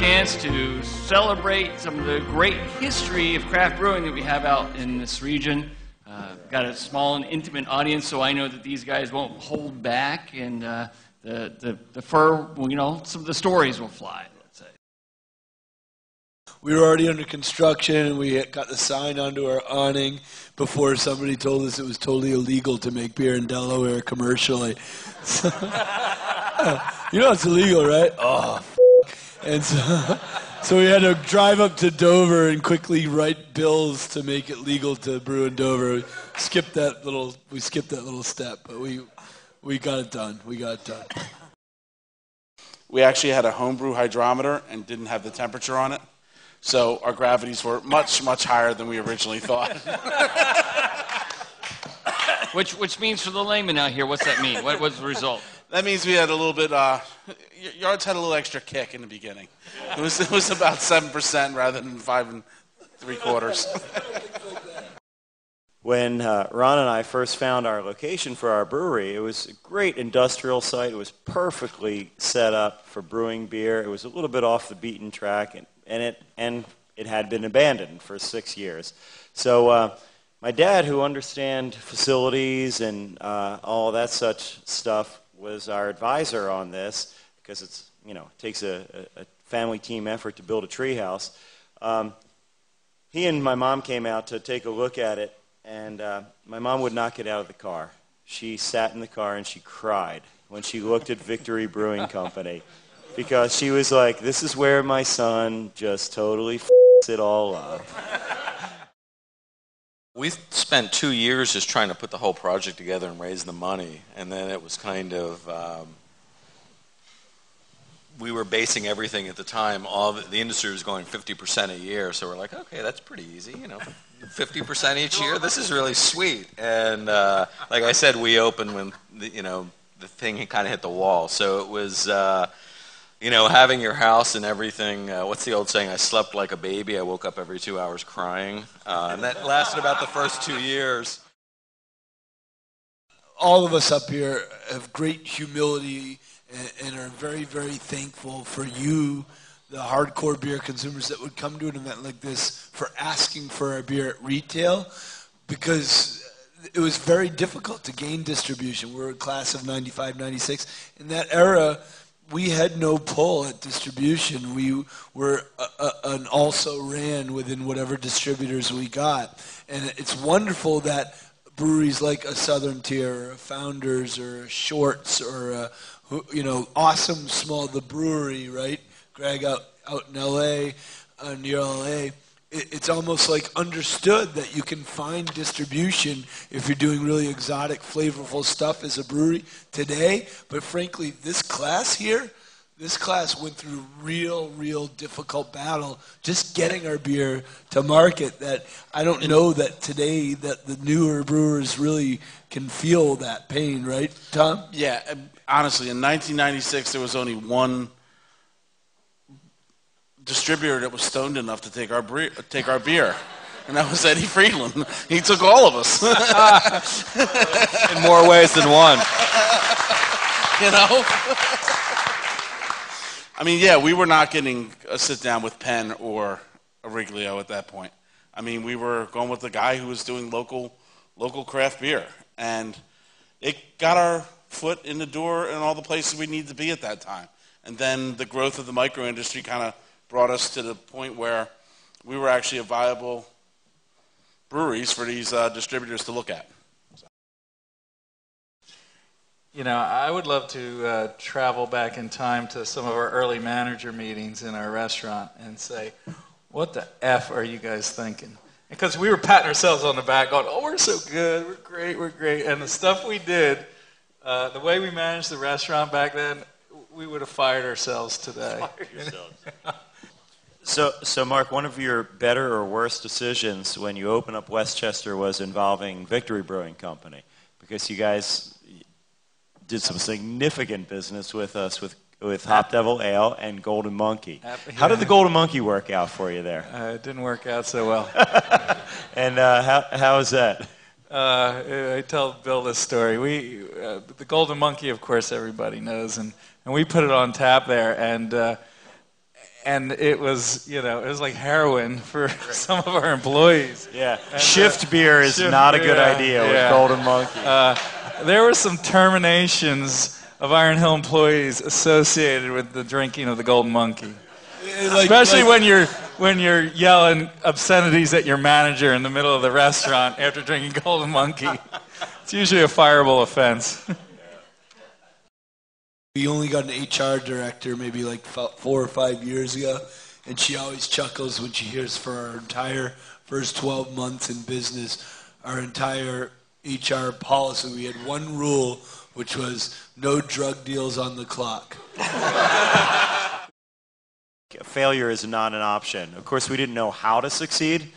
chance to celebrate some of the great history of craft brewing that we have out in this region. Got a small and intimate audience, so I know that these guys won't hold back, and the fur, you know, some of the stories will fly, let's say. We were already under construction, and we got the sign onto our awning before somebody told us it was totally illegal to make beer in Delaware commercially. So, you know it's illegal, right? Oh, and so we had to drive up to Dover and quickly write bills to make it legal to brew in Dover. We skipped that little step, but we got it done. We got it done. We actually had a homebrew hydrometer and didn't have the temperature on it, so our gravities were much, much higher than we originally thought. Which means for the layman out here, what's that mean? What was the result? That means we had a little bit, yards had a little extra kick in the beginning. It was about 7% rather than 5 3/4. When Ron and I first found our location for our brewery, it was a great industrial site. It was perfectly set up for brewing beer. It was a little bit off the beaten track, and it had been abandoned for 6 years. So my dad, who understands facilities and all that such stuff, was our advisor on this, because it takes a family team effort to build a treehouse. He and my mom came out to take a look at it, and my mom would not get out of the car. She sat in the car and she cried when she looked at Victory Brewing Company, because she was like, this is where my son just totally f***s it all up. We spent 2 years just trying to put the whole project together and raise the money, and then it was kind of, we were basing everything at the time, all the industry was going 50% a year, so we're like, okay, that's pretty easy, 50% each year, this is really sweet. And like I said, we opened when, the thing kind of hit the wall, so it was, having your house and everything, what's the old saying, I slept like a baby, I woke up every 2 hours crying, and that lasted about the first 2 years. All of us up here have great humility and are very, very thankful for you, the hardcore beer consumers that would come to an event like this, for asking for our beer at retail, because it was very difficult to gain distribution. We're a class of 95, 96. In that era, we had no pull at distribution. We were an also ran within whatever distributors we got. And it's wonderful that breweries like a Southern Tier or a Founders or a Shorts or a, awesome small, the Brewery, right? Greg out in L.A., near L.A., it's almost like understood that you can find distribution if you're doing really exotic, flavorful stuff as a brewery today. But frankly, this class went through real difficult battle just getting our beer to market, that I don't know that today that the newer brewers really can feel that pain, right, Tom? Yeah, honestly, in 1996, there was only one distributor that was stoned enough to take our beer, and that was Eddie Friedland. He took all of us. In more ways than one. I mean, yeah, we were not getting a sit down with Penn or a Riglio at that point. I mean, we were going with the guy who was doing local craft beer, and it got our foot in the door in all the places we needed to be at that time. And then the growth of the micro industry kind of brought us to the point where we were actually a viable breweries for these distributors to look at. I would love to travel back in time to some of our early manager meetings in our restaurant and say, what the F are you guys thinking? Because we were patting ourselves on the back going, oh, we're so good, we're great. And the stuff we did, the way we managed the restaurant back then, we would have fired ourselves today. Fired yourselves. So, Mark, one of your better or worse decisions when you opened up Westchester was involving Victory Brewing Company, because you guys did some significant business with us with Hop Devil Ale and Golden Monkey. How did the Golden Monkey work out for you there? It didn't work out so well. And how is that? I tell Bill this story. The Golden Monkey, of course, everybody knows, and we put it on tap there, and and it was, it was like heroin for some of our employees. Yeah, And, shift beer is not a good idea with Golden Monkey. There were some terminations of Iron Hill employees associated with the drinking of the Golden Monkey. Especially when you're yelling obscenities at your manager in the middle of the restaurant after drinking Golden Monkey. It's usually a fireable offense. We only got an HR director maybe like 4 or 5 years ago, and she always chuckles when she hears for our entire first 12 months in business, our entire HR policy, we had one rule, which was no drug deals on the clock. Failure is not an option. Of course, we didn't know how to succeed,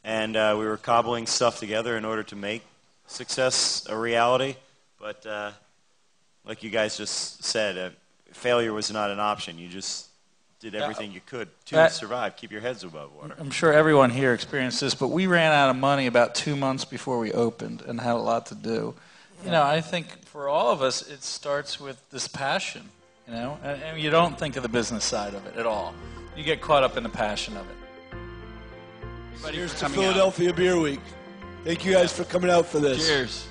and we were cobbling stuff together in order to make success a reality. But like you guys just said, failure was not an option. You just did everything you could to survive, keep your heads above water. I'm sure everyone here experienced this, but we ran out of money about 2 months before we opened and had a lot to do. I think for all of us, it starts with this passion, and you don't think of the business side of it at all. You get caught up in the passion of it. Here's to Philadelphia Beer Week. Thank you guys for coming out for this. Cheers.